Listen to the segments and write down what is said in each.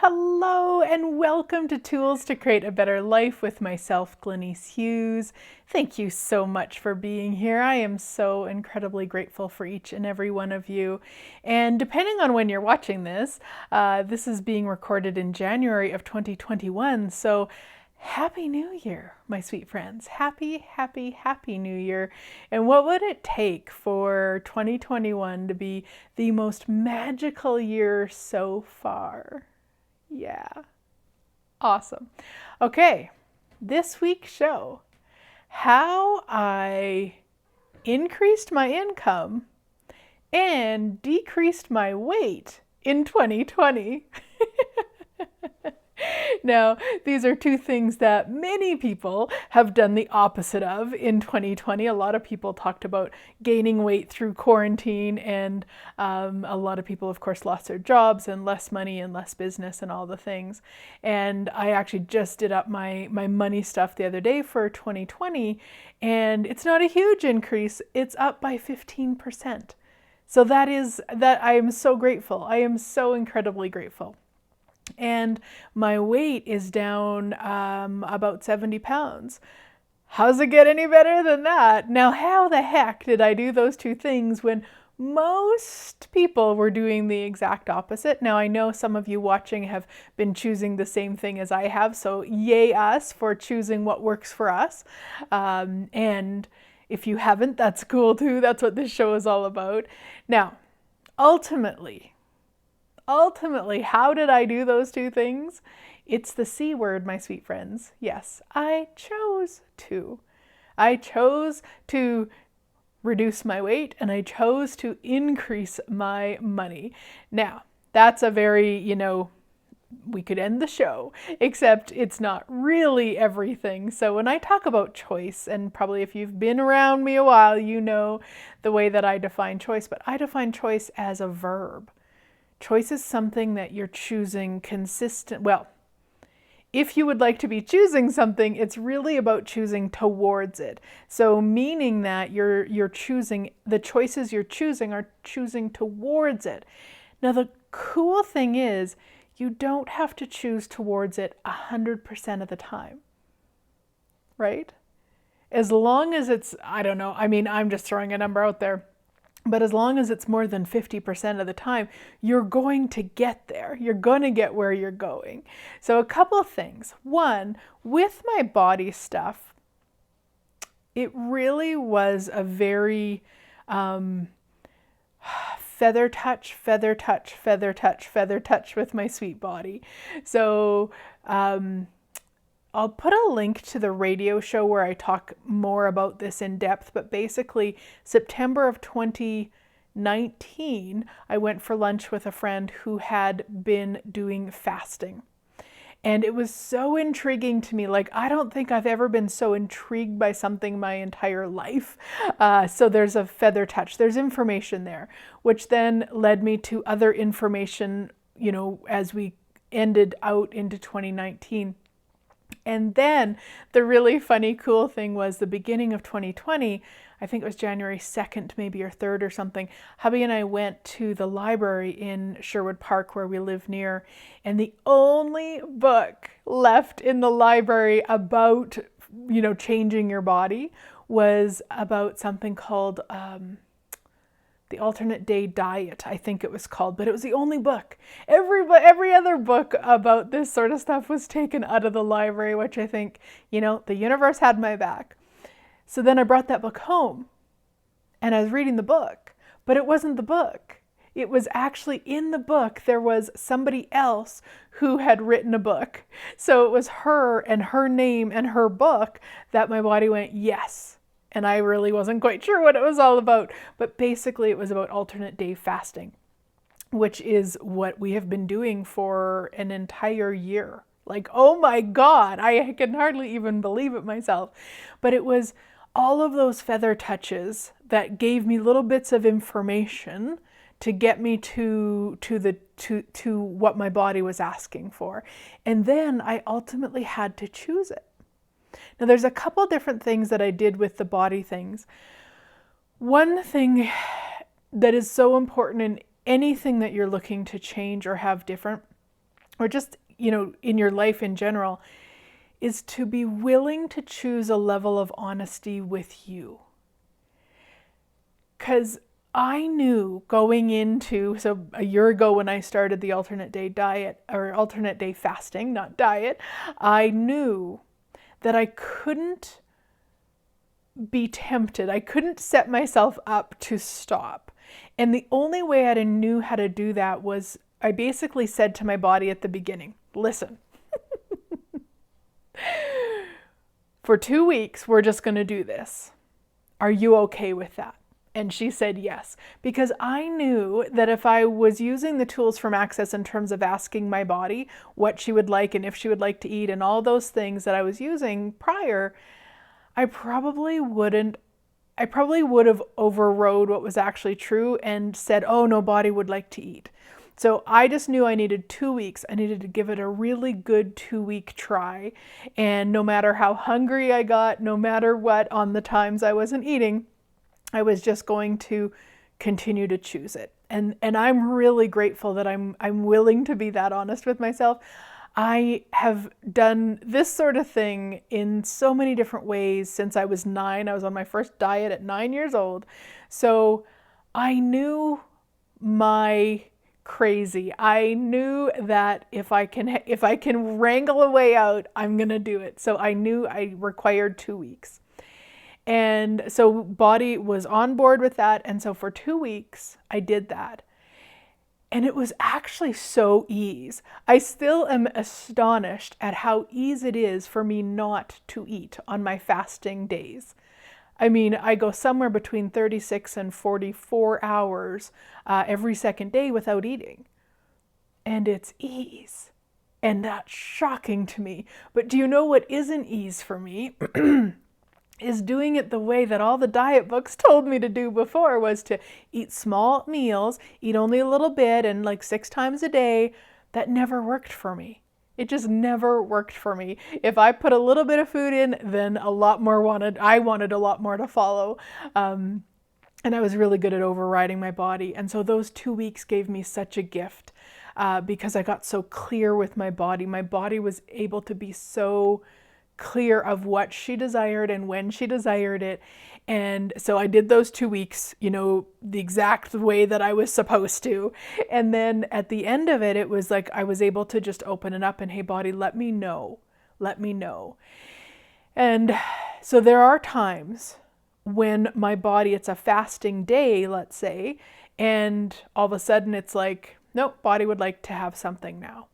Hello and welcome to Tools to Create a Better Life with myself, Glenyce Hughes. Thank you so much for being here. I am so incredibly grateful for each and every one of you. And depending on when you're watching this, this is being recorded in January of 2021. So Happy New Year, my sweet friends. Happy, happy, happy New Year. And what would it take for 2021 to be the most magical year so far? Yeah. Awesome. Okay, this week's show, how I increased my income and decreased my weight in 2020. Now, these are two things that many people have done the opposite of in 2020. A lot of people talked about gaining weight through quarantine, and a lot of people, of course, lost their jobs and less money and less business and all the things. And I actually just did up my money stuff the other day for 2020, and it's not a huge increase. It's up by 15%. So that I am so grateful. I am so incredibly grateful. And my weight is down about 70 pounds. How's it get any better than that? Now, how the heck did I do those two things when most people were doing the exact opposite? Now, I know some of you watching have been choosing the same thing as I have, so yay us for choosing what works for us. And if you haven't, that's cool too. That's what this show is all about. Now, ultimately, how did I do those two things? It's the C word, my sweet friends. Yes, I chose to. I chose to reduce my weight and I chose to increase my money. Now, that's a very, we could end the show, except it's not really everything. So when I talk about choice, and probably if you've been around me a while, you know the way that I define choice, but I define choice as a verb. Choice is something that you're choosing if you would like to be choosing something, it's really about choosing towards it. So meaning that you're choosing, the choices you're choosing are choosing towards it. Now the cool thing is, you don't have to choose towards it 100% of the time, right? As long as it's, I'm just throwing a number out there. But as long as it's more than 50% of the time, you're going to get there. You're going to get where you're going. So a couple of things. One, with my body stuff, it really was a very feather touch with my sweet body. So I'll put a link to the radio show where I talk more about this in depth, but basically September of 2019, I went for lunch with a friend who had been doing fasting. And it was so intriguing to me. Like, I don't think I've ever been so intrigued by something my entire life. So there's a feather touch, there's information there, which then led me to other information, as we ended out into 2019. And then the really funny, cool thing was the beginning of 2020, I think it was January 2nd, maybe or 3rd or something, hubby and I went to the library in Sherwood Park where we live near, and the only book left in the library about, changing your body was about something called the Alternate Day Diet, I think it was called, but it was the only book. Every other book about this sort of stuff was taken out of the library, which I think, the universe had my back. So then I brought that book home and I was reading the book, but it wasn't the book. It was actually in the book, there was somebody else who had written a book. So it was her and her name and her book that my body went, yes. And I really wasn't quite sure what it was all about. But basically it was about alternate day fasting, which is what we have been doing for an entire year. Like, oh my God, I can hardly even believe it myself. But it was all of those feather touches that gave me little bits of information to get me to what my body was asking for. And then I ultimately had to choose it. Now, there's a couple different things that I did with the body things. One thing that is so important in anything that you're looking to change or have different or just, in your life in general, is to be willing to choose a level of honesty with you. Because I knew going into, so a year ago when I started the alternate day diet, or alternate day fasting, not diet, I knew that I couldn't be tempted. I couldn't set myself up to stop. And the only way I knew how to do that was I basically said to my body at the beginning, listen, for 2 weeks, we're just going to do this. Are you okay with that? And she said yes, because I knew that if I was using the tools from Access in terms of asking my body what she would like and if she would like to eat and all those things that I was using prior, I probably would have overrode what was actually true and said, oh, no, body would like to eat. So I just knew I needed 2 weeks. I needed to give it a really good 2-week try. And no matter how hungry I got, no matter what, on the times I wasn't eating, I was just going to continue to choose it. And I'm really grateful that I'm willing to be that honest with myself. I have done this sort of thing in so many different ways since I was 9. I was on my first diet at 9 years old. So I knew my crazy. I knew that if I can wrangle a way out, I'm going to do it. So I knew I required 2 weeks. And so body was on board with that. And so for 2 weeks, I did that. And it was actually so easy. I still am astonished at how easy it is for me not to eat on my fasting days. I mean, I go somewhere between 36 and 44 hours every second day without eating. And it's ease. And that's shocking to me. But do you know what isn't ease for me? Is doing it the way that all the diet books told me to do before, was to eat small meals, eat only a little bit and like 6 times a day. That never worked for me. It just never worked for me. If I put a little bit of food in, then I wanted a lot more to follow. And I was really good at overriding my body. And so those 2 weeks gave me such a gift because I got so clear with my body. My body was able to be so clear of what she desired and when she desired it. And so I did those 2 weeks, the exact way that I was supposed to. And then at the end of it, it was like I was able to just open it up and, hey, body, let me know. And so there are times when my body, it's a fasting day, let's say, and all of a sudden it's like, nope, body would like to have something now.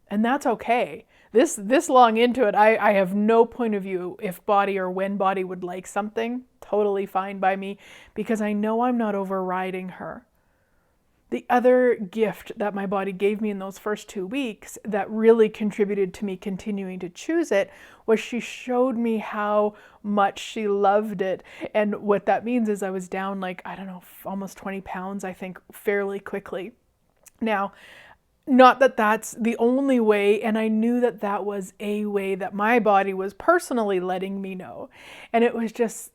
And that's okay. This long into it, I have no point of view if body or when body would like something. Totally fine by me, because I know I'm not overriding her. The other gift that my body gave me in those first 2 weeks that really contributed to me continuing to choose it was she showed me how much she loved it. And what that means is I was down almost 20 pounds, I think, fairly quickly. Now, not that that's the only way, and I knew that that was a way that my body was personally letting me know. And it was just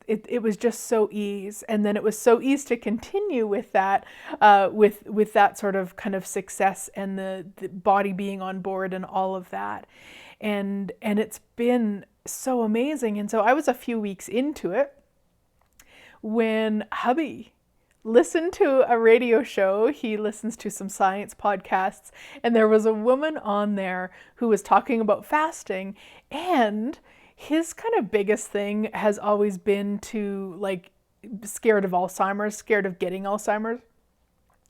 so easy. And then it was so easy to continue with that, with that sort of kind of success and the body being on board and all of that. And it's been so amazing. And so I was a few weeks into it when hubby listened to a radio show. He listens to some science podcasts, and there was a woman on there who was talking about fasting, and his kind of biggest thing has always been to scared of Alzheimer's, scared of getting Alzheimer's.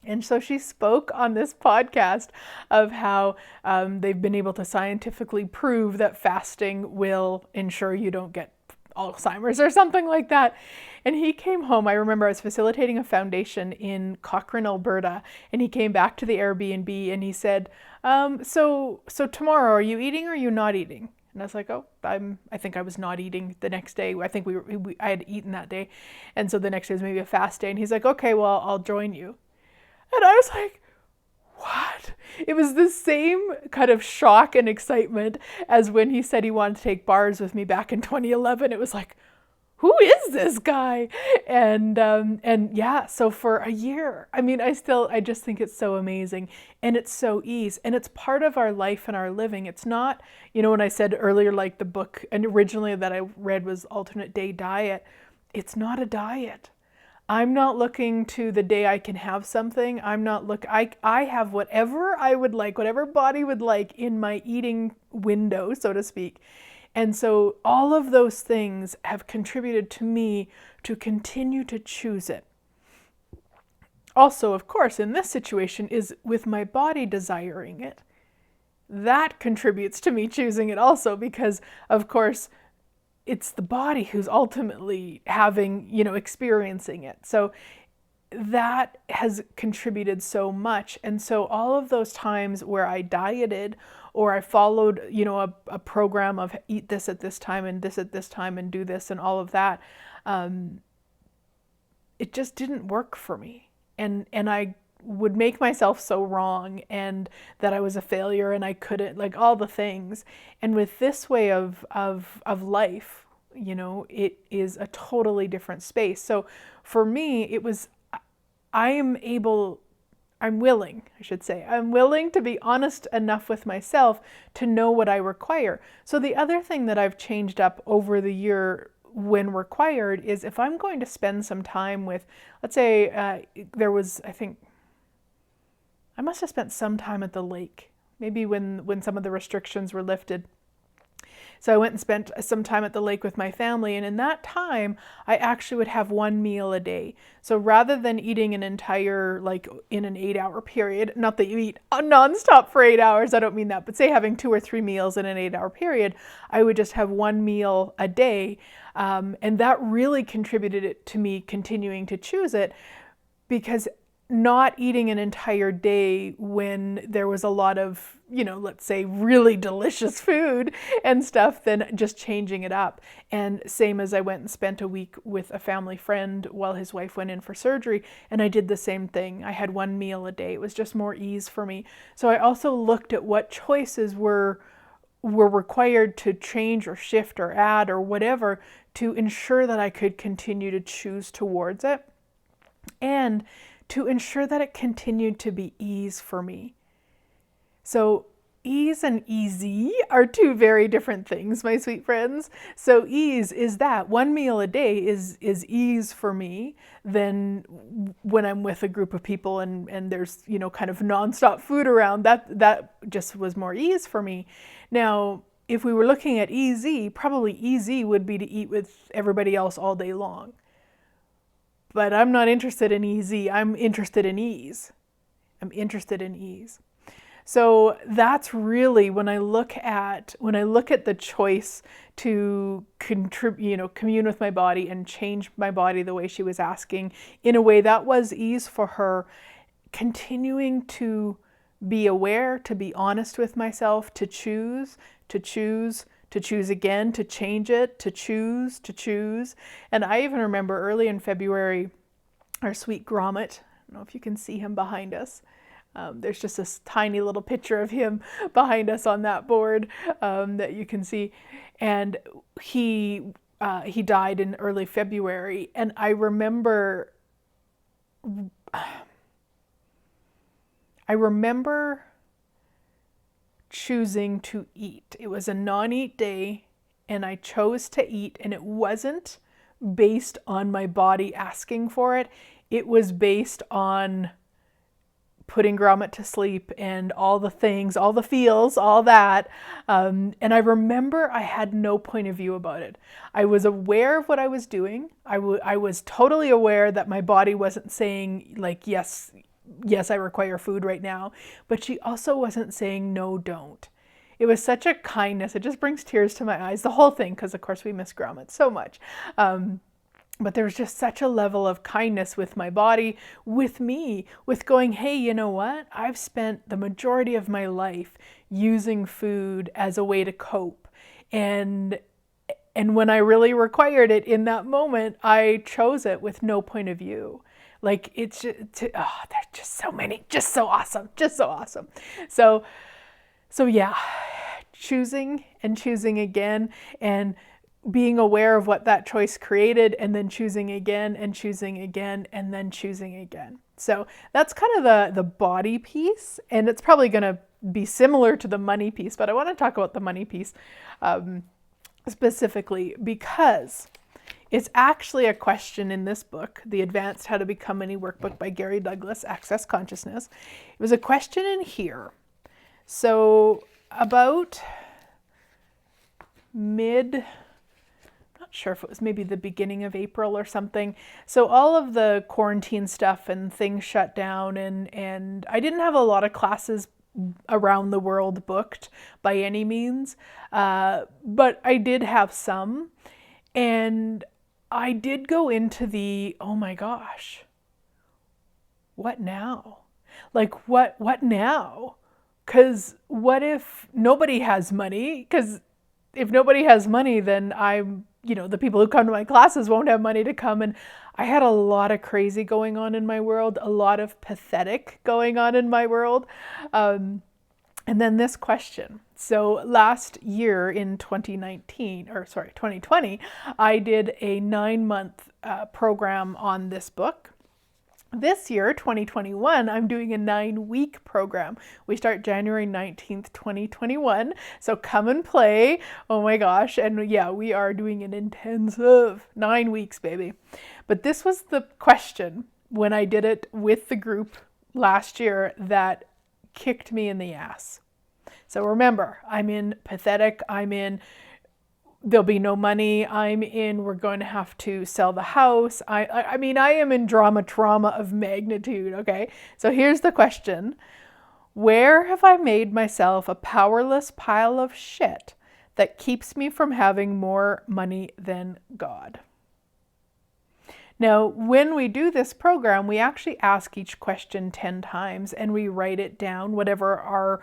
And so she spoke on this podcast of how they've been able to scientifically prove that fasting will ensure you don't get Alzheimer's or something like that. And he came home. I remember I was facilitating a foundation in Cochrane, Alberta, and he came back to the Airbnb and he said, so tomorrow, are you eating or are you not eating? And I was like, oh, I think I was not eating the next day. I think I had eaten that day. And so the next day was maybe a fast day. And he's like, okay, well, I'll join you. And I was like, what? It was the same kind of shock and excitement as when he said he wanted to take bars with me back in 2011. It was like, who is this guy? And yeah, so for a year, I mean, I just think it's so amazing, and it's so ease, and it's part of our life and our living. It's not, when I said earlier, like the book and originally that I read was Alternate Day Diet, it's not a diet. I'm not looking to the day I can have something. I have whatever I would like, whatever body would like in my eating window, so to speak. And so all of those things have contributed to me to continue to choose it. Also, of course, in this situation is with my body desiring it. That contributes to me choosing it also, because of course it's the body who's ultimately having, experiencing it. So that has contributed so much. And so all of those times where I dieted or I followed, a program of eat this at this time and this at this time and do this and all of that, it just didn't work for me. And I would make myself so wrong, and that I was a failure and I couldn't, like all the things. And with this way of life, it is a totally different space. So for me, it was, I'm willing to be honest enough with myself to know what I require. So the other thing that I've changed up over the year when required is if I'm going to spend some time with, let's say I think I must have spent some time at the lake, maybe when some of the restrictions were lifted. So I went and spent some time at the lake with my family, and in that time, I actually would have one meal a day. So rather than eating an entire, like in an 8-hour period, not that you eat nonstop for 8 hours, I don't mean that, but say having 2 or 3 meals in an 8-hour period, I would just have one meal a day. And that really contributed to me continuing to choose it, because not eating an entire day when there was a lot of, let's say really delicious food and stuff, then just changing it up. And same as I went and spent a week with a family friend while his wife went in for surgery, and I did the same thing. I had one meal a day. It was just more ease for me. So I also looked at what choices were required to change or shift or add or whatever to ensure that I could continue to choose towards it, and to ensure that it continued to be ease for me. So ease and easy are two very different things, my sweet friends. So ease is that one meal a day is ease for me than when I'm with a group of people and there's, kind of nonstop food around. That just was more ease for me. Now, if we were looking at easy, probably easy would be to eat with everybody else all day long. But I'm not interested in easy. I'm interested in ease. So that's really when I look at the choice to commune with my body and change my body the way she was asking, in a way that was ease for her, continuing to be aware, to be honest with myself, to choose again, to change it, to choose. And I even remember early in February, our sweet Gromit, I don't know if you can see him behind us. There's just this tiny little picture of him behind us on that board that you can see. And he died in early February. And I remember choosing to eat. It was a non-eat day, and I chose to eat, and it wasn't based on my body asking for it. It was based on putting Gromit to sleep and all the things, all the feels, all that. And I remember I had no point of view about it. I was aware of what I was doing. I was totally aware that my body wasn't saying like, yes, I require food right now, but she also wasn't saying, no, don't. It was such a kindness. It just brings tears to my eyes, the whole thing, because of course we miss Gromit so much. But there was just such a level of kindness with my body, with me, with going, hey, you know what? I've spent the majority of my life using food as a way to cope. And when I really required it in that moment, I chose it with no point of view. Like it's just, there's just so many, just so awesome. So yeah, choosing and choosing again. And being aware of what that choice created, and then choosing again and choosing again and then choosing again. So that's kind of the body piece, and it's probably going to be similar to the money piece, but I want to talk about the money piece specifically because it's actually a question in this book, The Advanced How to Become Money Workbook by Gary Douglas, Access Consciousness. It was a question in here. So about not sure if it was maybe the beginning of April or something. So all of the quarantine stuff and things shut down, and I didn't have a lot of classes around the world booked by any means, but I did have some, and I did go into the, oh my gosh, what now? Like what now? Because what if nobody has money? Because if nobody has money, then the people who come to my classes won't have money to come. And I had a lot of crazy going on in my world, a lot of pathetic going on in my world. And then this question. So last year in 2020, I did a 9-month program on this book. This year, 2021, I'm doing a 9-week program. We start January 19th, 2021. So come and play. Oh my gosh. And yeah, we are doing an intensive 9 weeks, baby. But this was the question when I did it with the group last year that kicked me in the ass. So remember, I'm in pathetic, I'm in there'll be no money, I'm in we're going to have to sell the house. I mean, I am in trauma of magnitude, okay? So here's the question. Where have I made myself a powerless pile of shit that keeps me from having more money than God? Now, when we do this program, we actually ask each question 10 times and we write it down, whatever our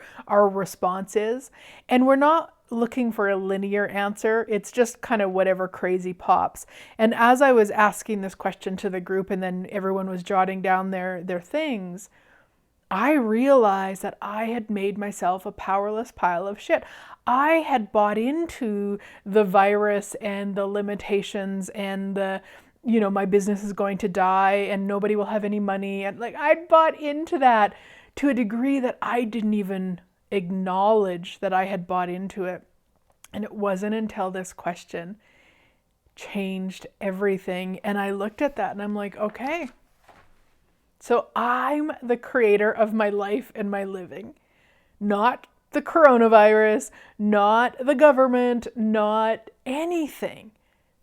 response is. And we're not looking for a linear answer. It's just kind of whatever crazy pops. And as I was asking this question to the group and then everyone was jotting down their things, I realized that I had made myself a powerless pile of shit. I had bought into the virus and the limitations and my business is going to die and nobody will have any money. And I'd bought into that to a degree that I didn't even acknowledge that I had bought into it. And it wasn't until this question changed everything. And I looked at that and I'm like, okay, so I'm the creator of my life and my living, not the coronavirus, not the government, not anything.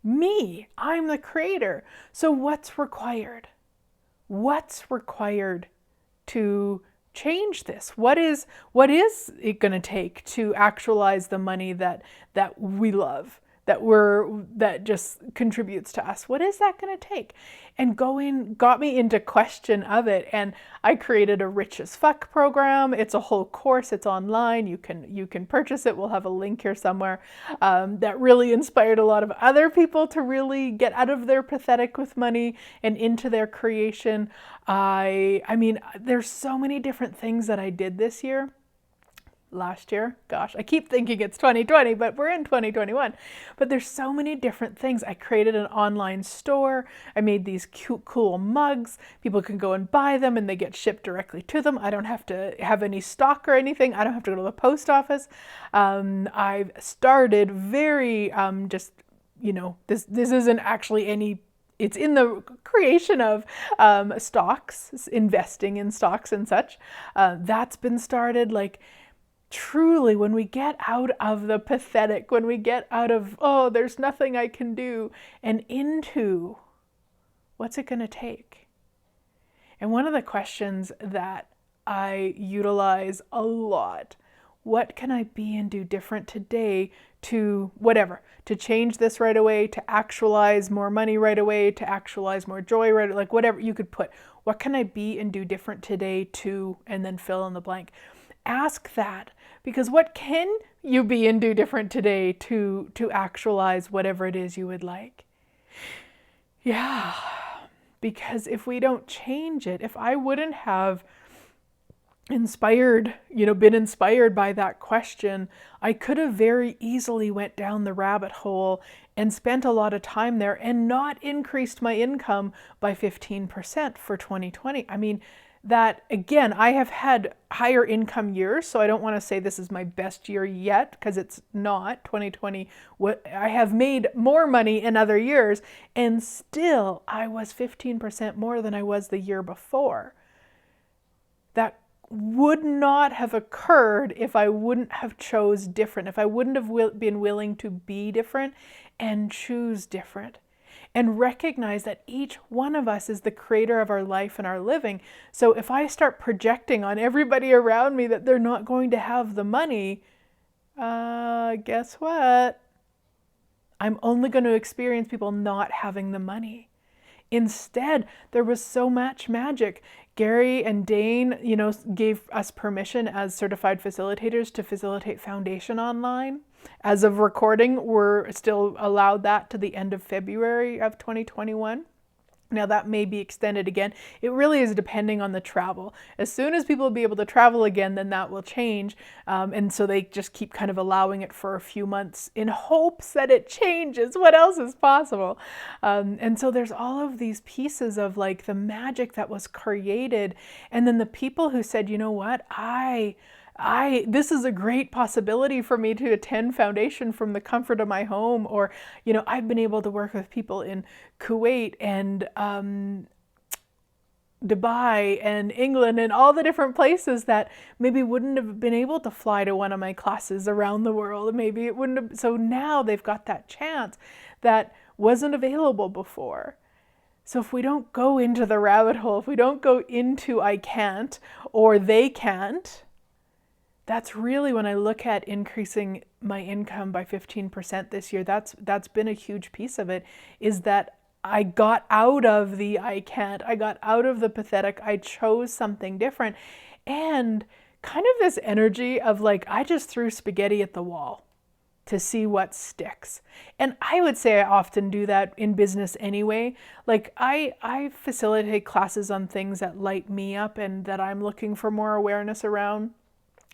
Me, I'm the creator. So what's required? What's required to change this? What is it going to take to actualize the money that we love, that just contributes to us? What is that going to take? And got me into question of it. And I created a Rich as Fuck program. It's a whole course. It's online. You can purchase it. We'll have a link here somewhere. That really inspired a lot of other people to really get out of their pathetic with money and into their creation. I mean, there's so many different things that I did this year. Last year, gosh, I keep thinking it's 2020, but we're in 2021. But there's so many different things. I created an online store. I made these cute, cool mugs. People can go and buy them and they get shipped directly to them. I don't have to have any stock or anything. I don't have to go to the post office. I've started very this isn't actually any. It's in the creation of stocks, investing in stocks and such. That's been started. Truly, when we get out of the pathetic, when we get out of, oh, there's nothing I can do, and into what's it going to take? And one of the questions that I utilize a lot, what can I be and do different today to change this right away, to actualize more money right away, to actualize more joy right away, whatever you could put. What can I be and do different today to, and then fill in the blank. Ask that, because what can you be and do different today to actualize whatever it is you would like? Yeah, because if we don't change it, if I wouldn't have been inspired by that question, I could have very easily went down the rabbit hole and spent a lot of time there and not increased my income by 15% for 2020. I mean, that again, I have had higher income years, so I don't want to say this is my best year yet, because it's not. 2020, I have made more money in other years, and still I was 15% more than I was the year before. That would not have occurred if I wouldn't have chose different, if I wouldn't have been willing to be different and choose different. And recognize that each one of us is the creator of our life and our living. So if I start projecting on everybody around me that they're not going to have the money, guess what? I'm only going to experience people not having the money. Instead, there was so much magic. Gary and Dane, gave us permission as certified facilitators to facilitate foundation online. As of recording, we're still allowed that to the end of February of 2021. Now that may be extended again. It really is depending on the travel. As soon as people will be able to travel again, then that will change. And so they just keep kind of allowing it for a few months in hopes that it changes. What else is possible? And so there's all of these pieces of like the magic that was created. And then the people who said, you know what, this is a great possibility for me to attend foundation from the comfort of my home, or, I've been able to work with people in Kuwait and Dubai and England and all the different places that maybe wouldn't have been able to fly to one of my classes around the world. Maybe it wouldn't have. So now they've got that chance that wasn't available before. So if we don't go into the rabbit hole, if we don't go into I can't or they can't, that's really when I look at increasing my income by 15% this year, that's been a huge piece of it, is that I got out of the I can't, I got out of the pathetic, I chose something different. And kind of this energy of like, I just threw spaghetti at the wall to see what sticks. And I would say I often do that in business anyway. Like I facilitate classes on things that light me up and that I'm looking for more awareness around,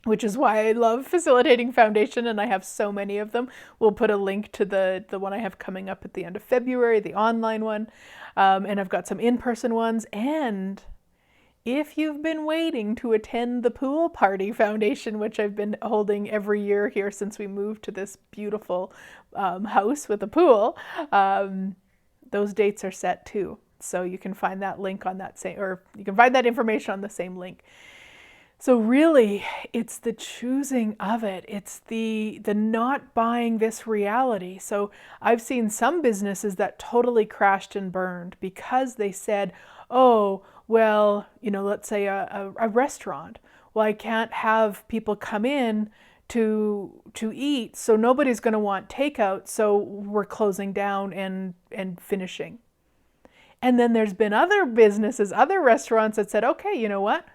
which is why I love facilitating foundation, and I have so many of them. We'll put a link to the one I have coming up at the end of February, the online one, and I've got some in-person ones. And if you've been waiting to attend the pool party foundation, which I've been holding every year here since we moved to this beautiful house with a pool, those dates are set too. So you can find that link on that same, or you can find that information on the same link. So really, it's the choosing of it. It's the not buying this reality. So I've seen some businesses that totally crashed and burned because they said, oh, well, let's say a restaurant. Well, I can't have people come in to eat, so nobody's going to want takeout, so we're closing down and finishing. And then there's been other businesses, other restaurants that said, okay, you know what?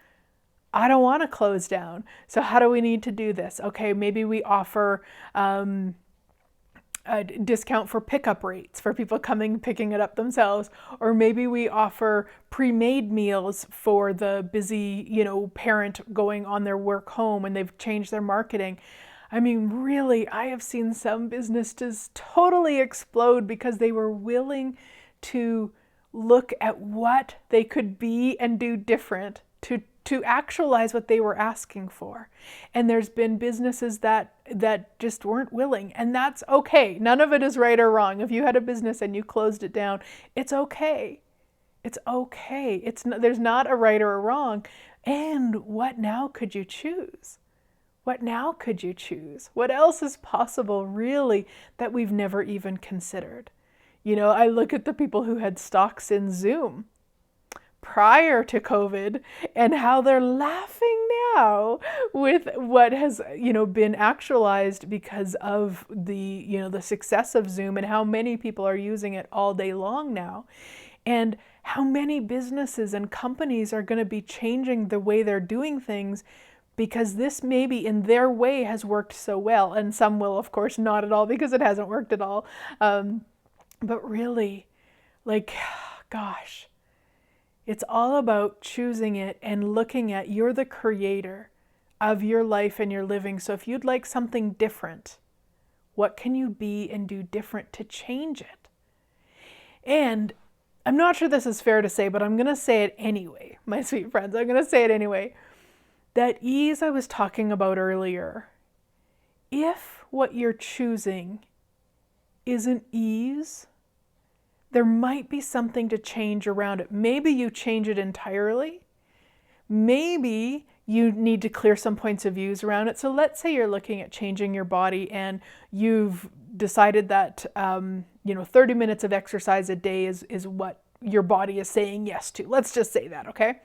I don't want to close down. So how do we need to do this? Okay, maybe we offer a discount for pickup rates for people picking it up themselves. Or maybe we offer pre-made meals for the busy, parent going on their work home and they've changed their marketing. I mean, really, I have seen some businesses totally explode because they were willing to look at what they could be and do different to actualize what they were asking for. And there's been businesses that just weren't willing, and that's okay. None of it is right or wrong. If you had a business and you closed it down, it's okay. It's okay. There's not a right or a wrong. And what now could you choose? What now could you choose? What else is possible really that we've never even considered? I look at the people who had stocks in Zoom prior to COVID and how they're laughing now with what has, been actualized because of the success of Zoom and how many people are using it all day long now. And how many businesses and companies are going to be changing the way they're doing things because this maybe in their way has worked so well. And some will, of course, not at all because it hasn't worked at all. But really, gosh, It's all about choosing it and looking at you're the creator of your life and your living. So if you'd like something different, what can you be and do different to change it? And I'm not sure this is fair to say, but I'm going to say it anyway, my sweet friends. I'm going to say it anyway. That ease I was talking about earlier, if what you're choosing isn't ease, there might be something to change around it. Maybe you change it entirely. Maybe you need to clear some points of views around it. So let's say you're looking at changing your body and you've decided that 30 minutes of exercise a day is what your body is saying yes to. Let's just say that, okay?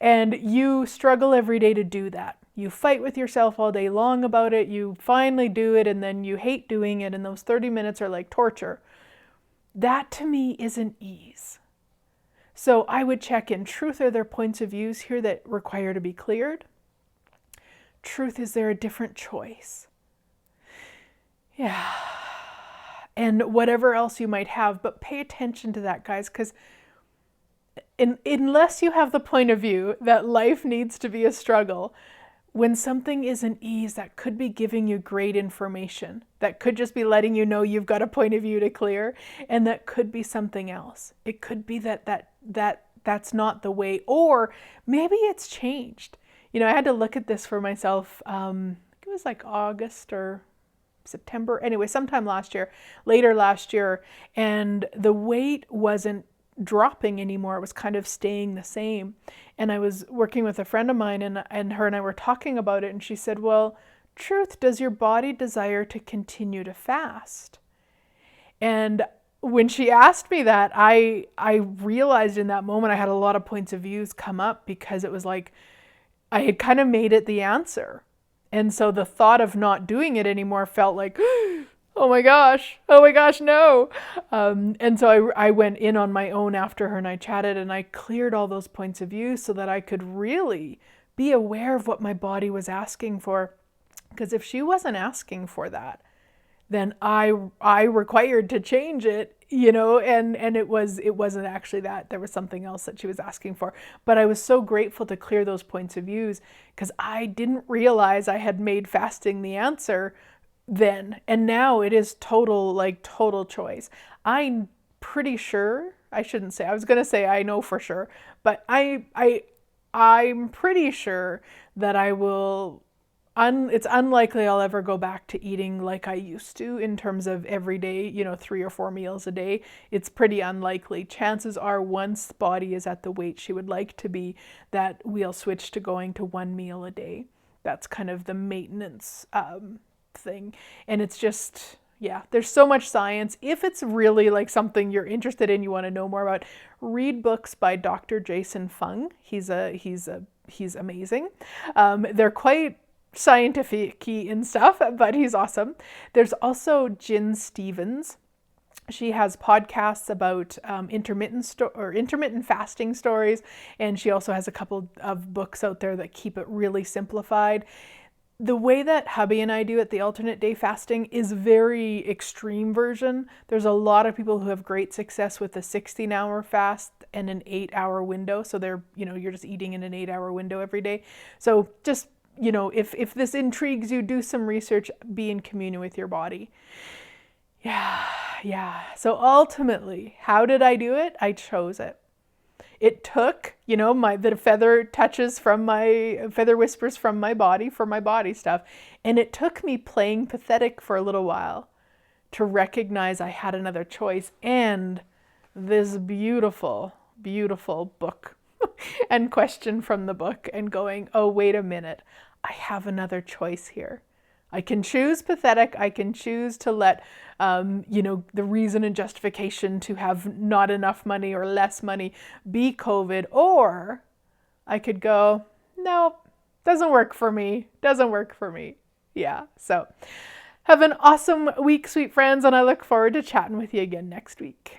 And you struggle every day to do that. You fight with yourself all day long about it. You finally do it and then you hate doing it, and those 30 minutes are like torture. That to me isn't ease. So I would check in. Truth, are there points of views here that require to be cleared? Truth, is there a different choice? Yeah. And whatever else you might have, but pay attention to that, guys, because unless you have the point of view that life needs to be a struggle, when something isn't ease, that could be giving you great information. That could just be letting you know you've got a point of view to clear, and that could be something else. It could be that's not the way, or maybe it's changed. I had to look at this for myself. It was like August or September, anyway, sometime later last year, and the weight wasn't dropping anymore. It was kind of staying the same. And I was working with a friend of mine, and her and I were talking about it, and she said, well, Truth, does your body desire to continue to fast? And when she asked me that, I realized in that moment I had a lot of points of views come up, because it was like I had kind of made it the answer. And so the thought of not doing it anymore felt like, oh my gosh, no. And so I went in on my own after her and I chatted, and I cleared all those points of view so that I could really be aware of what my body was asking for. Because if she wasn't asking for that, then I required to change it, and it wasn't actually that. There was something else that she was asking for. But I was so grateful to clear those points of views, because I didn't realize I had made fasting the answer then. And now it is total choice. I'm pretty sure, I shouldn't say, I was going to say I know for sure, but I'm pretty sure that I will, it's unlikely I'll ever go back to eating like I used to in terms of every day, 3 or 4 meals a day. It's pretty unlikely. Chances are, once the body is at the weight she would like to be, that we'll switch to going to 1 meal a day. That's kind of the maintenance thing. And it's just, there's so much science. If it's really like something you're interested in, you want to know more about, read books by Dr. Jason Fung. He's amazing. They're quite scientific-y and stuff, but he's awesome. There's also Jen Stevens. She has podcasts about intermittent fasting stories, and she also has a couple of books out there that keep it really simplified. The way that hubby and I do it, the alternate day fasting, is very extreme version. There's a lot of people who have great success with a 16-hour fast and an 8-hour window. So you're just eating in an 8-hour window every day. So just, if this intrigues you, do some research, be in communion with your body. Yeah. So ultimately, how did I do it? I chose it. It took, the feather whispers from my body for my body stuff. And it took me playing pathetic for a little while to recognize I had another choice, and this beautiful, beautiful book and question from the book, and going, oh, wait a minute, I have another choice here. I can choose pathetic. I can choose to let, the reason and justification to have not enough money or less money be COVID. Or I could go, no, doesn't work for me. Yeah. So have an awesome week, sweet friends. And I look forward to chatting with you again next week.